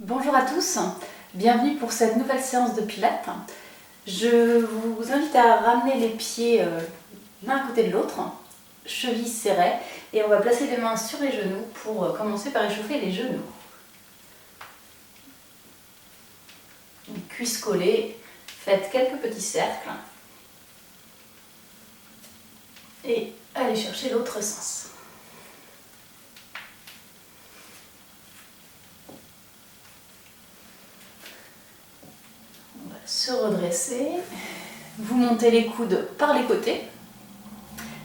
Bonjour à tous, bienvenue pour cette nouvelle séance de pilates. Je vous invite à ramener les pieds l'un à côté de l'autre, chevilles serrées, et on va placer les mains sur les genoux pour commencer par échauffer les genoux. Les cuisses collées, faites quelques petits cercles et allez chercher l'autre sens. Se redresser, vous montez les coudes par les côtés,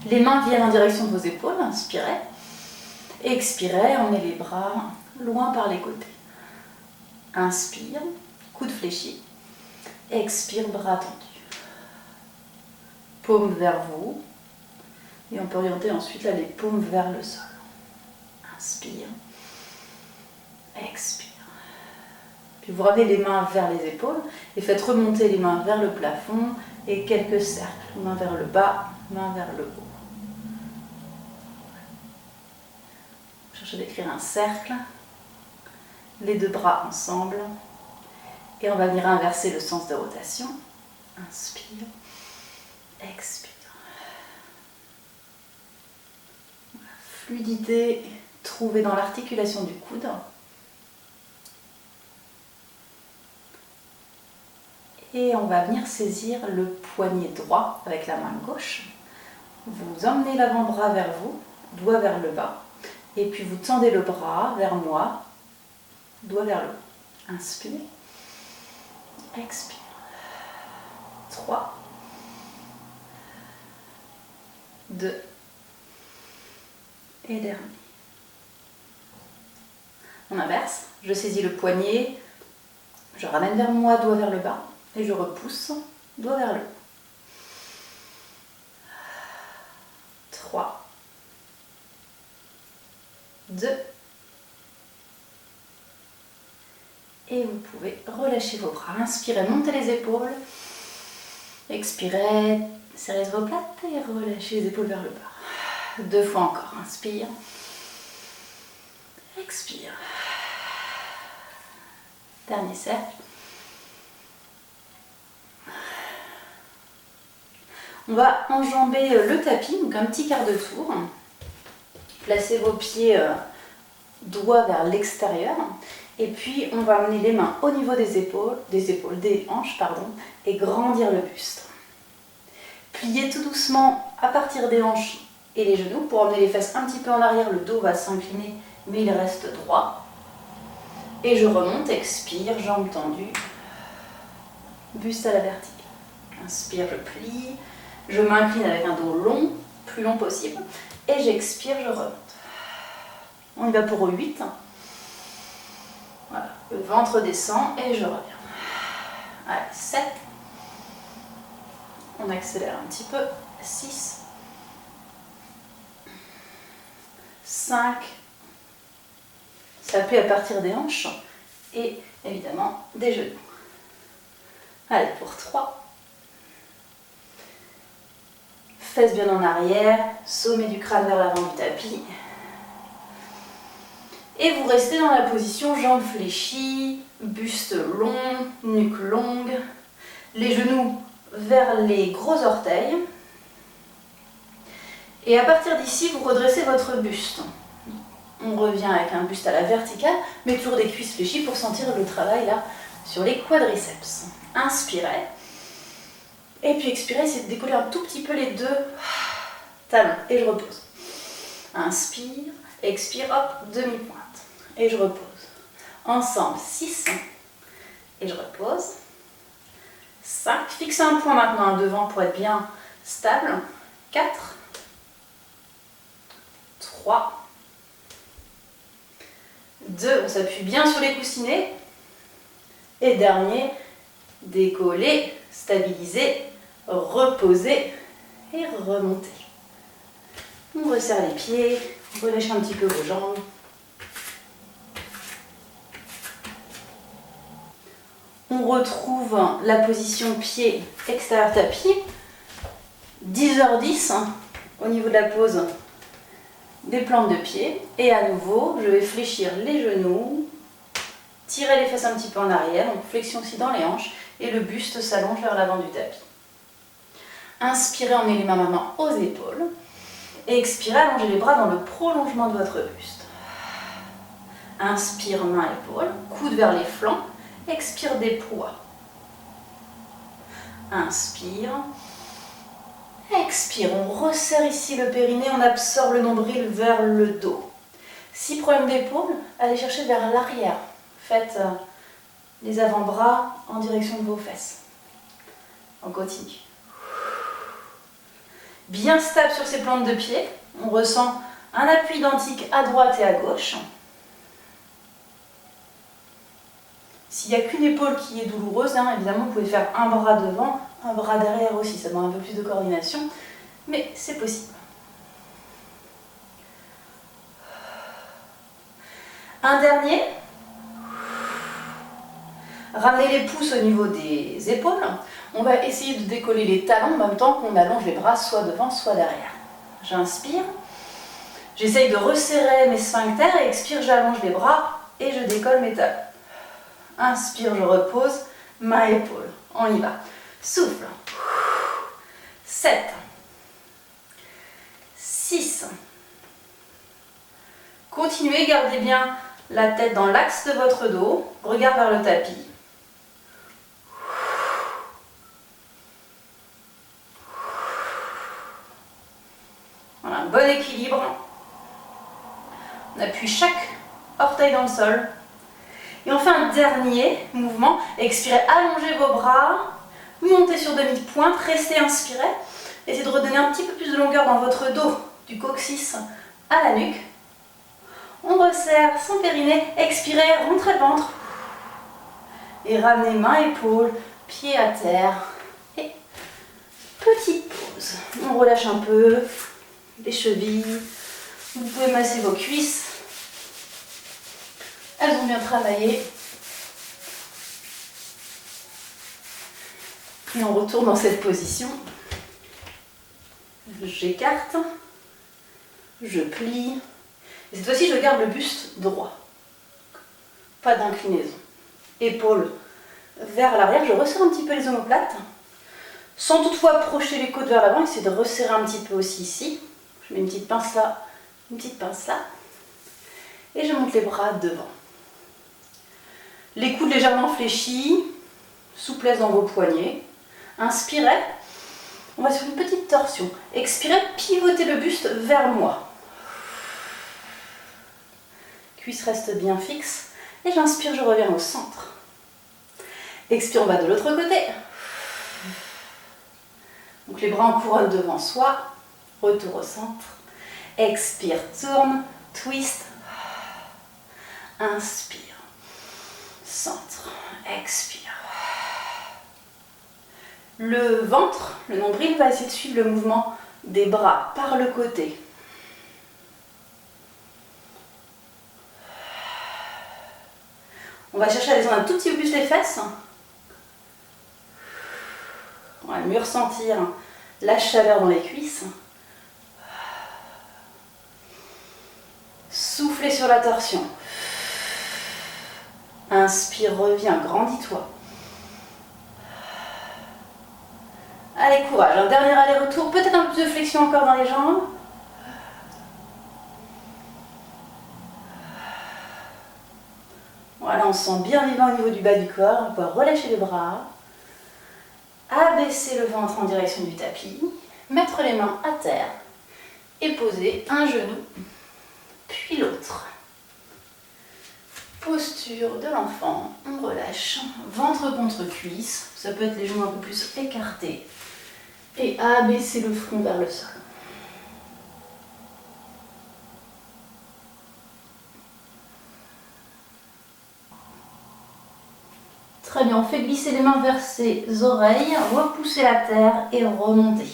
les mains viennent en direction de vos épaules, inspirez, expirez, emmenez les bras loin par les côtés. Inspire, coude fléchi, expire, bras tendus. Paume vers vous, et on peut orienter ensuite là, les paumes vers le sol. Inspire, expire. Puis vous ramenez les mains vers les épaules et faites remonter les mains vers le plafond et quelques cercles. Main vers le bas, main vers le haut. Cherchez d'écrire un cercle, les deux bras ensemble. Et on va venir inverser le sens de rotation. Inspire, expire. Voilà. Fluidité trouvée dans l'articulation du coude. Et on va venir saisir le poignet droit avec la main gauche. Vous emmenez l'avant-bras vers vous, doigt vers le bas. Et puis vous tendez le bras vers moi, doigt vers le haut. Inspire, expire. 3, 2, et dernier. On inverse, je saisis le poignet, je ramène vers moi, doigt vers le bas. Et je repousse, doigt vers le haut. 3, 2, et vous pouvez relâcher vos bras. Inspirez, montez les épaules. Expirez, serrez vos plates et relâchez les épaules vers le bas. 2 fois encore. Inspire. Expire. Dernier cercle. On va enjamber le tapis, donc un petit quart de tour. Placez vos pieds doigts vers l'extérieur. Et puis on va amener les mains au niveau des hanches, et grandir le buste. Pliez tout doucement à partir des hanches et les genoux pour emmener les fesses un petit peu en arrière. Le dos va s'incliner, mais il reste droit. Et je remonte, expire, jambes tendues, buste à la verticale. Inspire, je plie. Je m'incline avec un dos long, plus long possible, et j'expire, je remonte. On y va pour 8. Voilà, le ventre descend et je reviens. Allez, 7. On accélère un petit peu. 6. 5. Ça plie à partir des hanches et évidemment des genoux. Allez, pour 3. Fesses bien en arrière, sommet du crâne vers l'avant du tapis. Et vous restez dans la position jambes fléchies, buste long, nuque longue, les genoux vers les gros orteils. Et à partir d'ici, vous redressez votre buste. On revient avec un buste à la verticale, mais toujours des cuisses fléchies pour sentir le travail là sur les quadriceps. Inspirez. Et puis expirez, c'est de décoller un tout petit peu les deux talons. Et je repose. Inspire, expire, hop, demi-pointe. Et je repose. Ensemble, 6. Et je repose. 5. Fixez un point maintenant devant pour être bien stable. 4. 3. 2. On s'appuie bien sur les coussinets. Et dernier, décoller, stabiliser, reposer et remonter. On resserre les pieds, relâchez un petit peu vos jambes. On retrouve la position pied extérieur tapis. 10h10 au niveau de la pose des plantes de pied. Et à nouveau, je vais fléchir les genoux, Tirez les fesses un petit peu en arrière, donc flexion aussi dans les hanches, et le buste s'allonge vers l'avant du tapis. Inspirez, emmenez les mains maintenant aux épaules. Et expirez, allongez les bras dans le prolongement de votre buste. Inspire, main, épaule, coude vers les flancs. Expire, déploie. Inspire. Expire, on resserre ici le périnée, on absorbe le nombril vers le dos. Si problème d'épaule, allez chercher vers l'arrière. Faites les avant-bras en direction de vos fesses. On continue. Bien stable sur ses plantes de pied. On ressent un appui identique à droite et à gauche. S'il n'y a qu'une épaule qui est douloureuse, évidemment, vous pouvez faire un bras devant, un bras derrière aussi. Ça demande un peu plus de coordination, mais c'est possible. Un dernier. Ramenez les pouces au niveau des épaules. On va essayer de décoller les talons en même temps qu'on allonge les bras soit devant, soit derrière. J'inspire. J'essaye de resserrer mes sphincters et expire, j'allonge les bras et je décolle mes talons. Inspire, je repose, main, épaule. On y va. Souffle. 7. 6. Continuez, gardez bien la tête dans l'axe de votre dos. Regard vers le tapis. Voilà, bon équilibre. On appuie chaque orteil dans le sol. Et on fait un dernier mouvement. Expirez, allongez vos bras. Montez sur demi-pointe. Restez inspiré. Essayez de redonner un petit peu plus de longueur dans votre dos, du coccyx à la nuque. On resserre son périnée. Expirez, rentrez le ventre. Et ramenez main, épaule, pied à terre. Et petite pause. On relâche un peu les chevilles. Vous pouvez masser vos cuisses. Elles ont bien travaillé. Et on retourne dans cette position. J'écarte. Je plie. Et cette fois-ci, je garde le buste droit. Pas d'inclinaison. Épaules vers l'arrière. Je resserre un petit peu les omoplates. Sans toutefois projeter les côtes vers l'avant. Essayez de resserrer un petit peu aussi ici. Je mets une petite pince là, une petite pince là. Et je monte les bras devant. Les coudes légèrement fléchis. Souplesse dans vos poignets. Inspirez. On va sur une petite torsion. Expirez, pivotez le buste vers moi. Cuisse reste bien fixe. Et j'inspire, je reviens au centre. Expire, on va de l'autre côté. Donc les bras en couronne devant soi. Retour au centre. Expire, tourne, twist. Inspire. Centre. Expire. Le ventre, le nombril va essayer de suivre le mouvement des bras par le côté. On va chercher à descendre un tout petit peu plus les fesses. On va mieux ressentir la chaleur dans les cuisses. Soufflez sur la torsion. Inspire, reviens, grandis-toi. Allez, courage. Un dernier aller-retour. Peut-être un peu plus de flexion encore dans les jambes. Voilà, on se sent bien vivant au niveau du bas du corps. On peut relâcher les bras. Abaisser le ventre en direction du tapis. Mettre les mains à terre. Et poser un genou, puis l'autre. Posture de l'enfant. On relâche. Ventre contre cuisse. Ça peut être les genoux un peu plus écartés. Et abaisser le front vers le sol. Très bien, on fait glisser les mains vers ses oreilles, repousser la terre et remonter.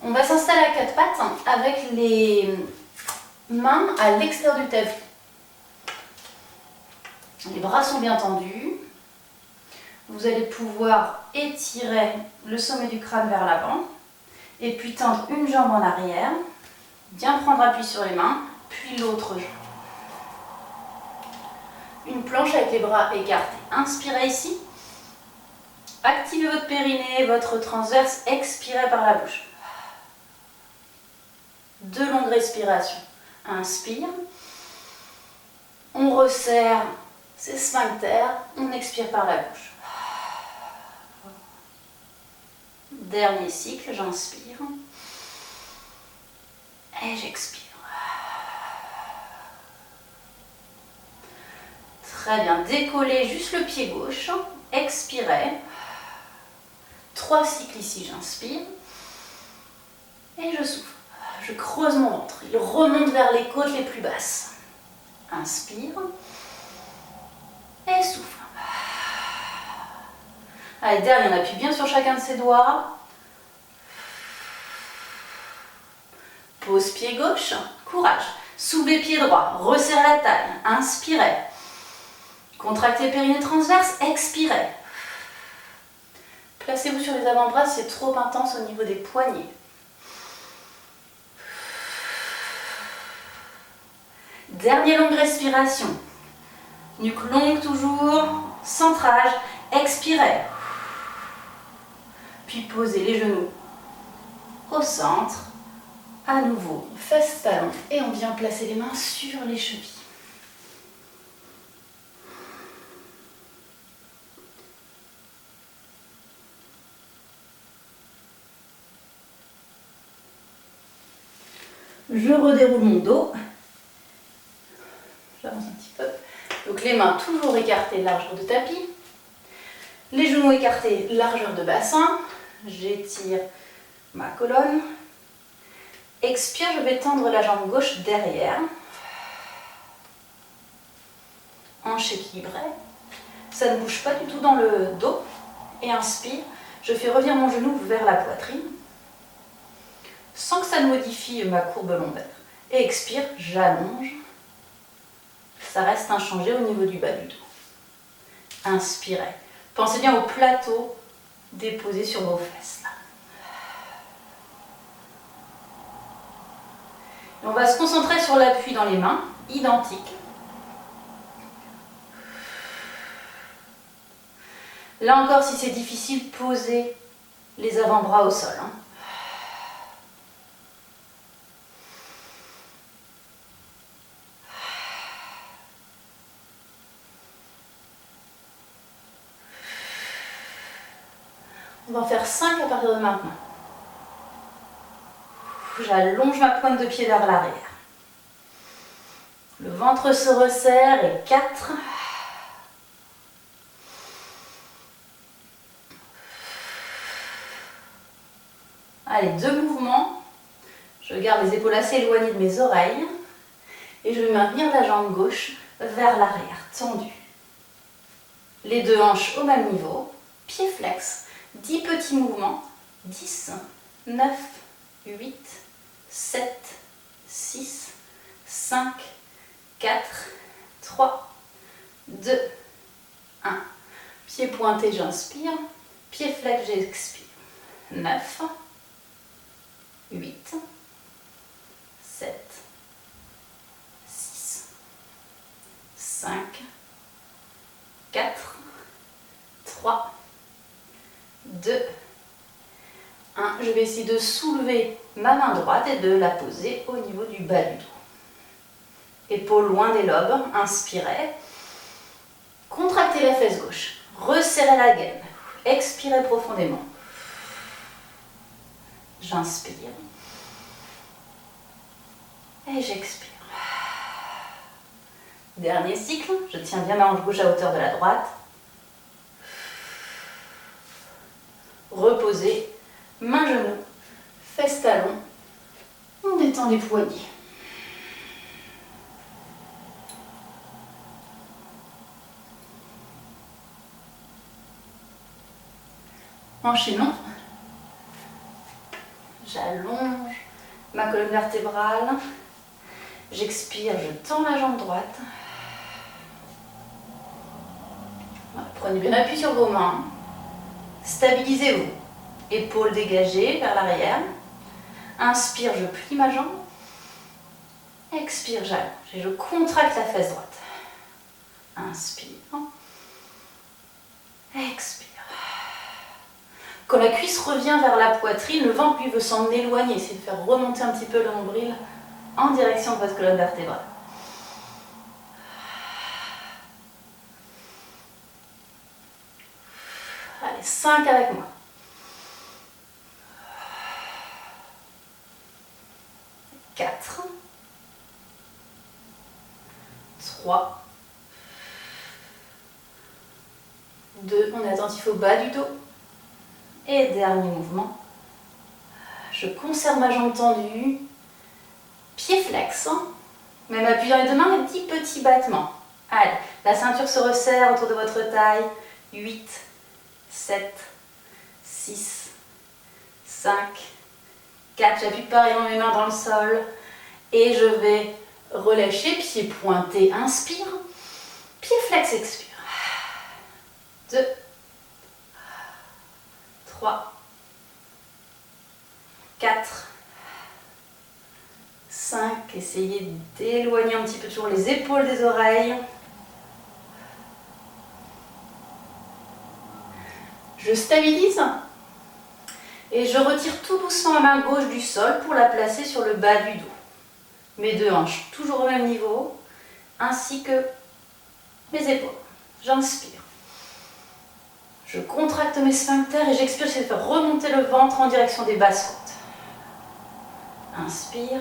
On va s'installer à quatre pattes avec les mains à l'extérieur du tapis. Les bras sont bien tendus. Vous allez pouvoir étirer le sommet du crâne vers l'avant et puis tendre une jambe en arrière, bien prendre appui sur les mains, puis l'autre jambe. Une planche avec les bras écartés. Inspirez ici. Activez votre périnée, votre transverse. Expirez par la bouche. 2 longues respirations. Inspire. On resserre ses sphincters. On expire par la bouche. Dernier cycle, j'inspire. Et j'expire. Très bien. Décollez juste le pied gauche. Expirez. 3 cycles ici, j'inspire. Et je souffle. Je creuse mon ventre. Il remonte vers les côtes les plus basses. Inspire. Et souffle. Allez, dernier, on appuie bien sur chacun de ses doigts. Pose pied gauche. Courage. Soulevez pied droit. Resserrez la taille. Inspirez. Contractez périnée transverse. Expirez. Placez-vous sur les avant-bras si c'est trop intense au niveau des poignets. Dernière longue respiration. Nuque longue toujours. Centrage. Expirez. Puis posez les genoux au centre. À nouveau, fesses talons. Et on vient placer les mains sur les chevilles. Je redéroule mon dos. J'avance un petit peu. Donc les mains toujours écartées, largeur de tapis. Les genoux écartés, largeur de bassin. J'étire ma colonne. Expire, je vais tendre la jambe gauche derrière. Hanche équilibrée. Ça ne bouge pas du tout dans le dos. Et inspire, je fais revenir mon genou vers la poitrine. Sans que ça ne modifie ma courbe lombaire. Et expire, j'allonge. Ça reste inchangé au niveau du bas du dos. Inspirez. Pensez bien au plateau déposé sur vos fesses. Là. Et on va se concentrer sur l'appui dans les mains, identique. Là encore, si c'est difficile, posez les avant-bras au sol. Hein. On va en faire 5 à partir de maintenant. J'allonge ma pointe de pied vers l'arrière. Le ventre se resserre et 4. Allez, 2 mouvements. Je garde les épaules assez éloignées de mes oreilles. Et je vais maintenir la jambe gauche vers l'arrière, tendue. Les 2 hanches au même niveau. Pied flex. 10 petits mouvements. 10, 9, 8, 7, 6, 5, 4, 3, 2, 1. Pied pointé, j'inspire. Pied flex, j'expire. 9, 8, 7, 6, 5, 4, 3, 2, 1. Je vais essayer de soulever ma main droite et de la poser au niveau du bas du dos. Épaules loin des lobes. Inspirez. Contractez la fesse gauche. Resserrez la gaine. Expirez profondément. J'inspire. Et j'expire. Dernier cycle. Je tiens bien ma hanche gauche à hauteur de la droite. Reposez. Main, genou, fesses, talons. On détend les poignets. Enchaînons. J'allonge ma colonne vertébrale. J'expire, je tends la jambe droite. Prenez bien appui sur vos mains. Stabilisez-vous. Épaules dégagées vers l'arrière. Inspire, je plie ma jambe. Expire, j'allonge et je contracte la fesse droite. Inspire. Expire. Quand la cuisse revient vers la poitrine, le ventre lui veut s'en éloigner, c'est de faire remonter un petit peu le nombril en direction de votre colonne vertébrale. Allez, 5 avec moi. 4. 3. 2. On est attentif au bas du dos. Et dernier mouvement. Je conserve ma jambe tendue. Pied flex. Même appuyant les deux mains, des petits battements. Allez, la ceinture se resserre autour de votre taille. 8, 7, 6, 5, 4. J'appuie pareillement mes mains dans le sol. Et je vais relâcher, pied pointé, inspire. Pied flex, expire. 2, 3, 4, 5. Essayez d'éloigner un petit peu toujours les épaules des oreilles. Je stabilise et je retire tout doucement ma main gauche du sol pour la placer sur le bas du dos. Mes deux hanches toujours au même niveau, ainsi que mes épaules. J'inspire. Je contracte mes sphincters et j'expire, j'essaie de faire remonter le ventre en direction des basses côtes. Inspire.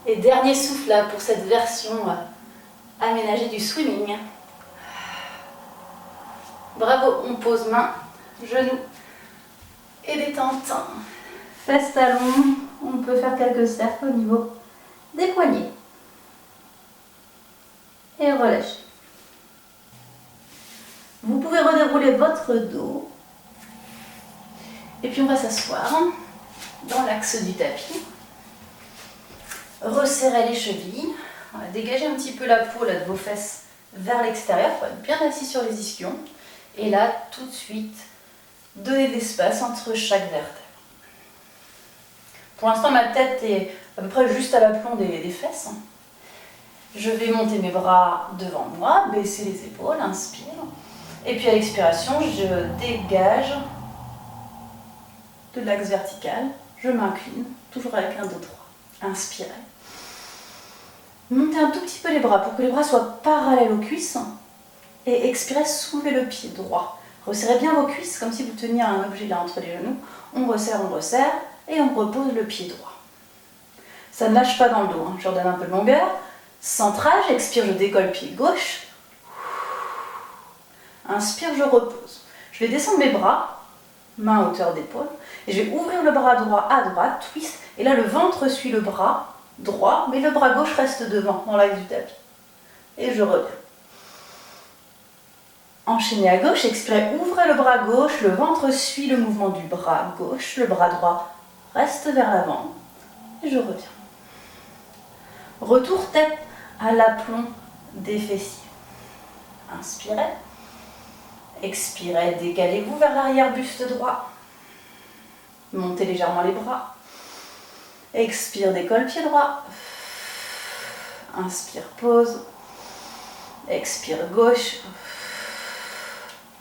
Et dernier souffle là pour cette version aménagée du swimming. Bravo, on pose main, genoux et détente. Fesses, talons, on peut faire quelques cercles au niveau des poignets. Et relâchez. Vous pouvez redérouler votre dos. Et puis on va s'asseoir dans l'axe du tapis. Resserrez les chevilles. On va dégager un petit peu la peau là, de vos fesses vers l'extérieur pour être bien assis sur les ischions. Et là, tout de suite, donnez de l'espace entre chaque vertèbre. Pour l'instant, ma tête est à peu près juste à l'aplomb des fesses. Je vais monter mes bras devant moi, baisser les épaules, inspire. Et puis à l'expiration, je dégage de l'axe vertical. Je m'incline, toujours avec un dos droit. Inspirez. Montez un tout petit peu les bras pour que les bras soient parallèles aux cuisses. Et expirez, soulevez le pied droit. Resserrez bien vos cuisses comme si vous teniez un objet là entre les genoux. On resserre et on repose le pied droit. Ça ne lâche pas dans le dos, je redonne un peu de longueur. Centrage, expire, je décolle pied gauche. Inspire, je repose. Je vais descendre mes bras, main à hauteur d'épaule, et je vais ouvrir le bras droit à droite, twist, et là le ventre suit le bras droit, mais le bras gauche reste devant, dans l'axe du tapis. Et je reviens. Enchaînez à gauche, expirez, ouvrez le bras gauche, le ventre suit le mouvement du bras gauche, le bras droit reste vers l'avant, et je reviens. Retour tête à l'aplomb des fessiers. Inspirez. Expirez, décalez-vous vers l'arrière, buste droit. Montez légèrement les bras. Expire, décolle, pied droit. Inspire, pause. Expire, gauche.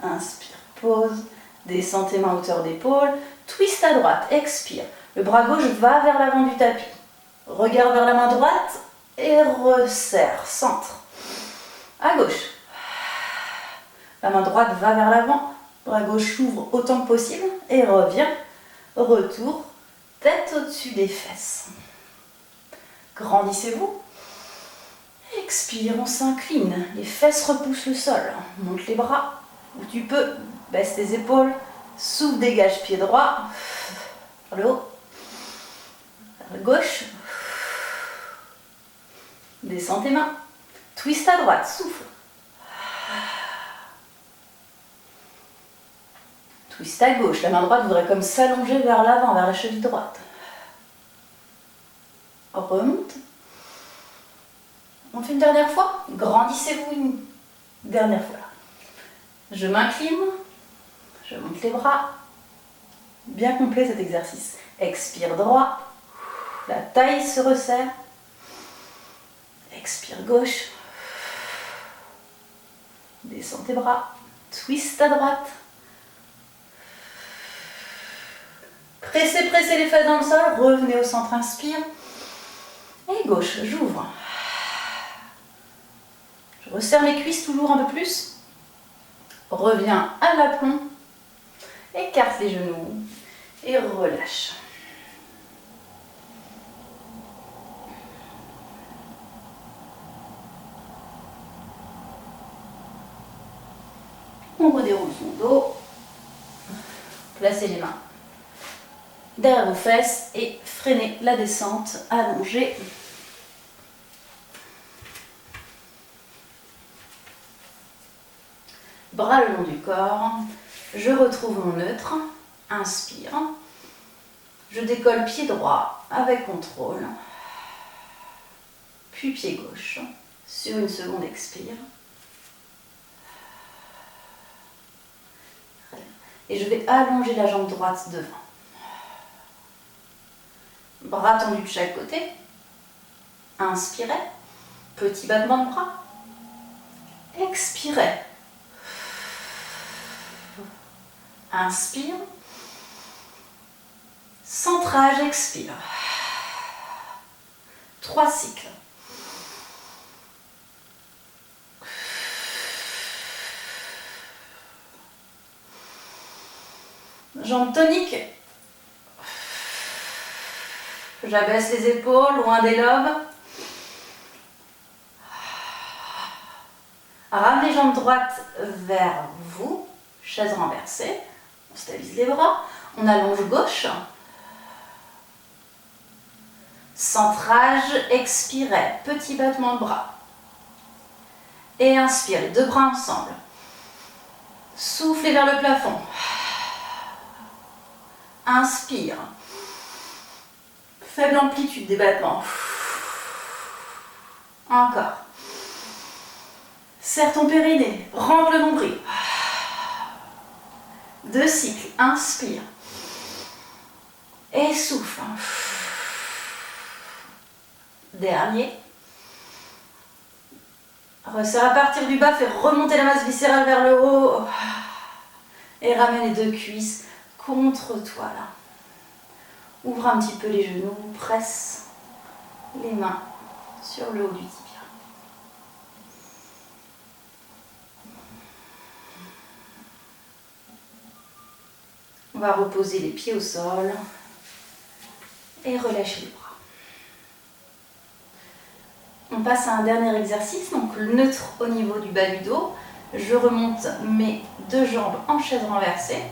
Inspire, pause. Descendez main à hauteur d'épaule. Twist à droite, expire. Le bras gauche va vers l'avant du tapis. Regarde vers la main droite et resserre, centre. À gauche. La main droite va vers l'avant, bras gauche ouvre autant que possible et revient. Retour, tête au-dessus des fesses. Grandissez-vous. Expire, on s'incline. Les fesses repoussent le sol. Monte les bras où tu peux. Baisse tes épaules. Souffle, dégage pied droit. Vers le haut. Vers la gauche. Descends tes mains. Twist à droite, souffle. Twist à gauche, la main droite voudrait comme s'allonger vers l'avant, vers la cheville droite. Remonte. On fait une dernière fois. Grandissez-vous une dernière fois. Je m'incline, je monte les bras. Bien complet cet exercice. Expire droit, la taille se resserre. Expire gauche. Descends tes bras. Twist à droite. Pressez, pressez les fesses dans le sol. Revenez au centre, inspire. Et gauche, j'ouvre. Je resserre mes cuisses toujours un peu plus. Reviens à l'aplomb. Écarte les genoux. Et relâche. On redéroule son dos. Placez les mains derrière vos fesses et freinez la descente, allongée. Bras le long du corps. Je retrouve mon neutre. Inspire. Je décolle pied droit avec contrôle. Puis pied gauche. Sur une seconde, expire. Et je vais allonger la jambe droite devant. Bras tendus de chaque côté. Inspirez. Petit battement de bras. Expirez. Inspire. Centrage, expire. 3 cycles. Jambes toniques. J'abaisse les épaules, loin des lobes. Ramenez jambes droites vers vous. Chaise renversée. On stabilise les bras. On allonge gauche. Centrage, expirez. Petit battement de bras. Et inspirez. 2 bras ensemble. Soufflez vers le plafond. Inspire. Faible amplitude des battements. Encore. Serre ton périnée. Rentre le nombril. 2 cycles. Inspire. Et souffle. Dernier. Resserre à partir du bas. Fais remonter la masse viscérale vers le haut. Et ramène les 2 cuisses contre toi là. Ouvre un petit peu les genoux, presse les mains sur le haut du tibia. On va reposer les pieds au sol et relâcher les bras. On passe à un dernier exercice, donc le neutre au niveau du bas du dos. Je remonte mes 2 jambes en chaise renversée.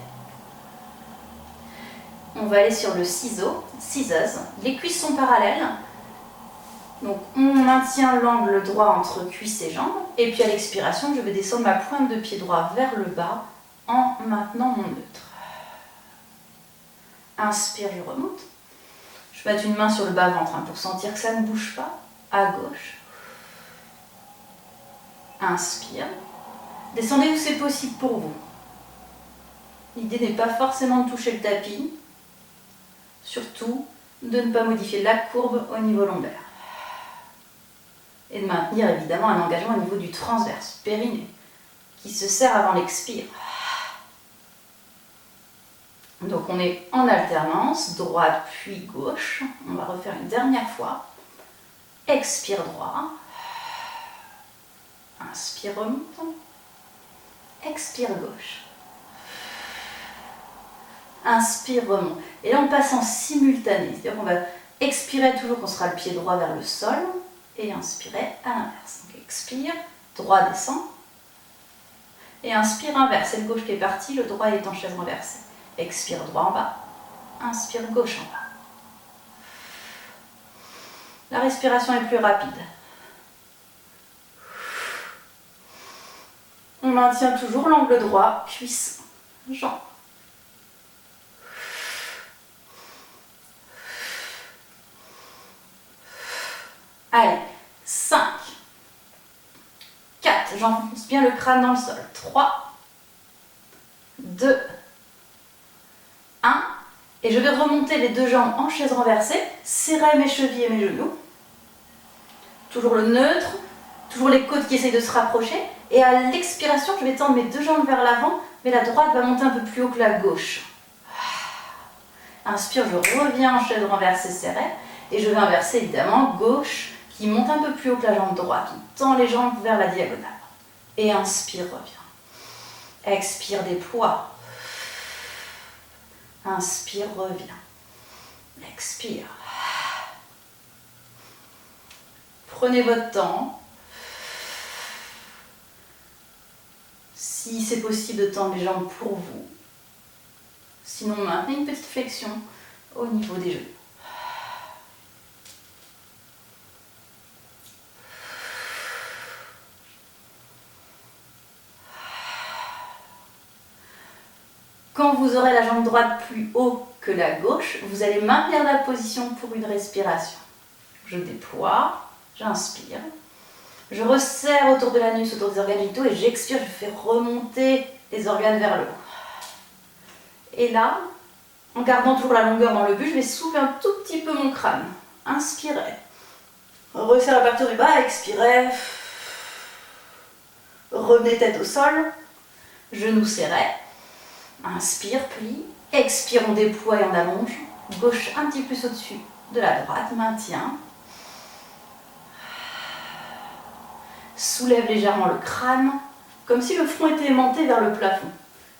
On va aller sur le ciseau, scissors. Les cuisses sont parallèles. Donc on maintient l'angle droit entre cuisses et jambes. Et puis à l'expiration, je vais descendre ma pointe de pied droit vers le bas en maintenant mon neutre. Inspire, je remonte. Je mets une main sur le bas-ventre pour sentir que ça ne bouge pas. À gauche. Inspire. Descendez où c'est possible pour vous. L'idée n'est pas forcément de toucher le tapis. Surtout, de ne pas modifier la courbe au niveau lombaire. Et de maintenir évidemment un engagement au niveau du transverse, périnée, qui se serre avant l'expire. Donc on est en alternance, droite puis gauche. On va refaire une dernière fois. Expire droit. Inspire, remonte. Expire gauche. Inspire, remonte. Et là, on passe en simultané. C'est-à-dire qu'on va expirer toujours qu'on sera le pied droit vers le sol et inspirer à l'inverse. Donc expire, droit descend. Et inspire inverse. C'est le gauche qui est parti, le droit est en chaise renversée. Expire droit en bas. Inspire gauche en bas. La respiration est plus rapide. On maintient toujours l'angle droit, cuisse, jambes. Allez, 5, 4, j'enfonce bien le crâne dans le sol. 3, 2, 1. Et je vais remonter les 2 jambes en chaise renversée, serrer mes chevilles et mes genoux. Toujours le neutre, toujours les côtes qui essayent de se rapprocher. Et à l'expiration, je vais tendre mes deux jambes vers l'avant, mais la droite va monter un peu plus haut que la gauche. Inspire, je reviens en chaise renversée serrée. Et je vais inverser évidemment gauche qui monte un peu plus haut que la jambe droite. On tend les jambes vers la diagonale. Et inspire, reviens. Expire, déploie. Inspire, reviens. Expire. Prenez votre temps. Si c'est possible de tendre les jambes pour vous. Sinon, maintenez une petite flexion au niveau des genoux. Quand vous aurez la jambe droite plus haut que la gauche, vous allez maintenir la position pour une respiration. Je déploie, j'inspire. Je resserre autour de l'anus, autour des organes génitaux et j'expire, je fais remonter les organes vers le haut. Et là, en gardant toujours la longueur dans le but, je vais soulever un tout petit peu mon crâne. Inspirez. Resserre à partir du bas, expirez. Revenez tête au sol. Genoux serrés. Inspire, plie. Expire, on déploie et on allonge. Gauche un petit peu au-dessus de la droite. Maintien. Soulève légèrement le crâne, comme si le front était aimanté vers le plafond,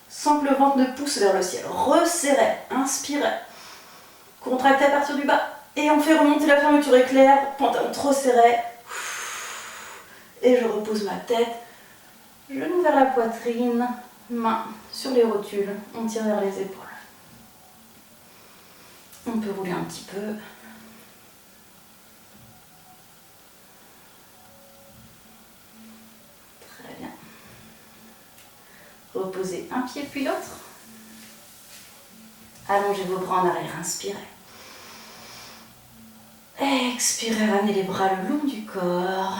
sans que le ventre ne pousse vers le ciel. Resserrez, inspirez. Contractez à partir du bas. Et on fait remonter la fermeture éclair, pantalon trop serré. Et je repose ma tête, genou vers la poitrine, main sur les rotules, on tire vers les épaules. On peut rouler un petit peu. Très bien. Reposez un pied puis l'autre. Allongez vos bras en arrière, inspirez. Expirez, ramenez les bras le long du corps.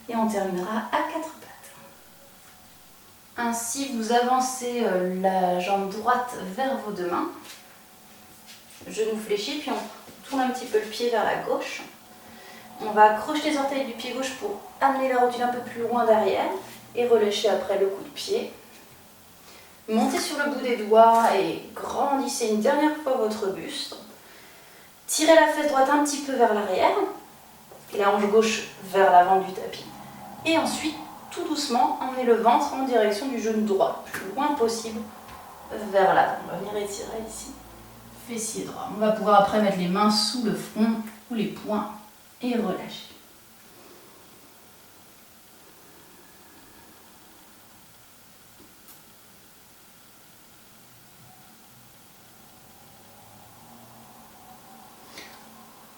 Et on terminera à quatre pattes. Ainsi, vous avancez la jambe droite vers vos deux mains. Genou fléchi, puis on tourne un petit peu le pied vers la gauche. On va accrocher les orteils du pied gauche pour amener la rotule un peu plus loin derrière et relâcher après le coup de pied. Montez sur le bout des doigts et grandissez une dernière fois votre buste. Tirez la fesse droite un petit peu vers l'arrière et la hanche gauche vers l'avant du tapis. Et ensuite, tout doucement, emmenez le ventre en direction du genou droit, le plus loin possible vers l'avant. On va venir étirer ici, fessier droit. On va pouvoir après mettre les mains sous le front ou les poings et relâcher.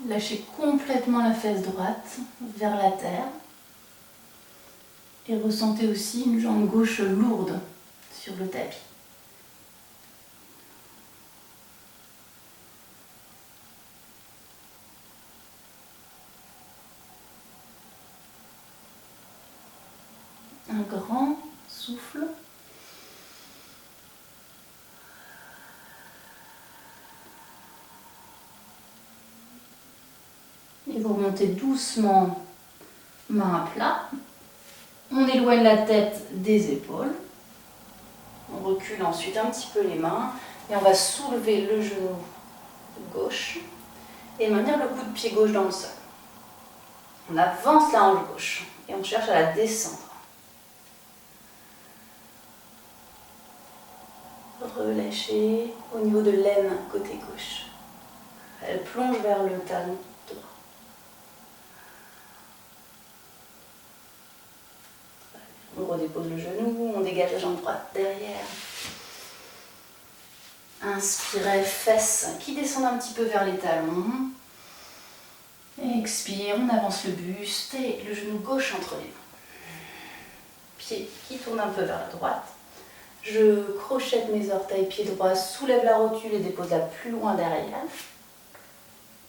Lâchez complètement la fesse droite vers la terre. Et ressentez aussi une jambe gauche lourde sur le tapis. Un grand souffle. Et vous remontez doucement, main à plat. On éloigne la tête des épaules. On recule ensuite un petit peu les mains. Et on va soulever le genou gauche et maintenir le coup de pied gauche dans le sol. On avance la hanche gauche et on cherche à la descendre. Relâchez au niveau de l'aine côté gauche. Elle plonge vers le talon droit. On redépose le genou, on dégage la jambe droite derrière. Inspirez, fesses qui descendent un petit peu vers les talons. Expire, on avance le buste et le genou gauche entre les mains. Pied qui tourne un peu vers la droite. Je crochette mes orteils, pied droit, soulève la rotule et dépose la plus loin derrière.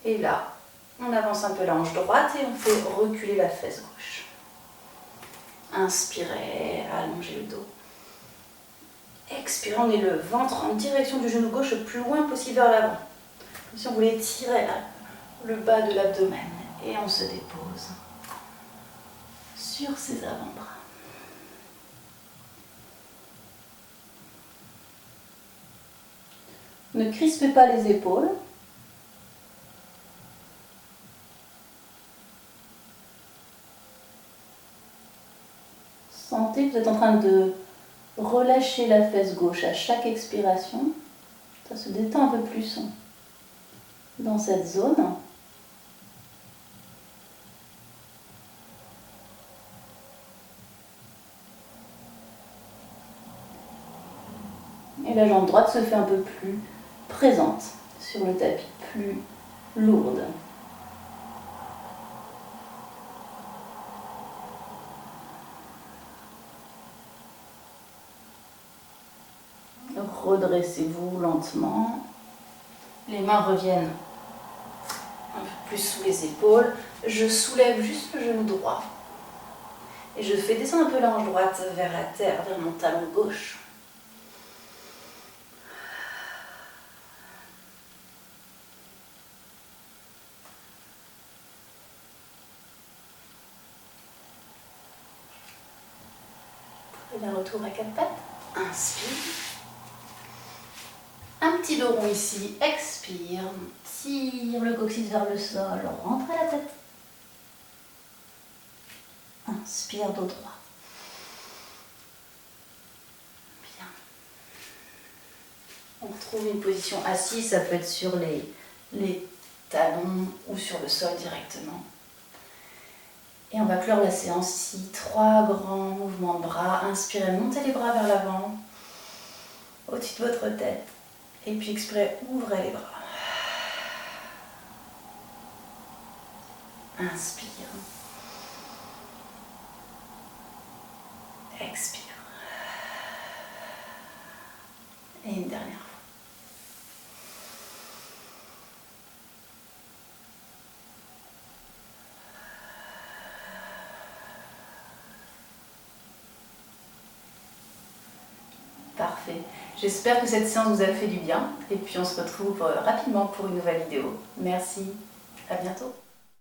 Et là, on avance un peu la hanche droite et on fait reculer la fesse gauche. Inspirez, allongez le dos. Expirez, on est le ventre en direction du genou gauche le plus loin possible vers l'avant. Comme si on voulait tirer le bas de l'abdomen. Et on se dépose sur ses avant-bras. Ne crispez pas les épaules. Sentez que vous êtes en train de relâcher la fesse gauche à chaque expiration. Ça se détend un peu plus dans cette zone. Et la jambe droite se fait un peu plus présente sur le tapis, plus lourde. Redressez-vous lentement. Les mains reviennent un peu plus sous les épaules. Je soulève juste le genou droit. Et je fais descendre un peu la hanche droite vers la terre, vers mon talon gauche. Et un retour à quatre pattes. Inspire. Un petit dos rond ici. Expire. Tire le coccyx vers le sol. Rentre à la tête. Inspire, dos droit. Bien. On retrouve une position assise. Ça peut être sur les talons ou sur le sol directement. Et on va clore la séance ici. 3 grands mouvements de bras. Inspirez, montez les bras vers l'avant, au-dessus de votre tête. Et puis expirez, ouvrez les bras. Inspire. Expire. Et une dernière fois. Parfait. J'espère que cette séance vous a fait du bien. Et puis on se retrouve rapidement pour une nouvelle vidéo. Merci. À bientôt.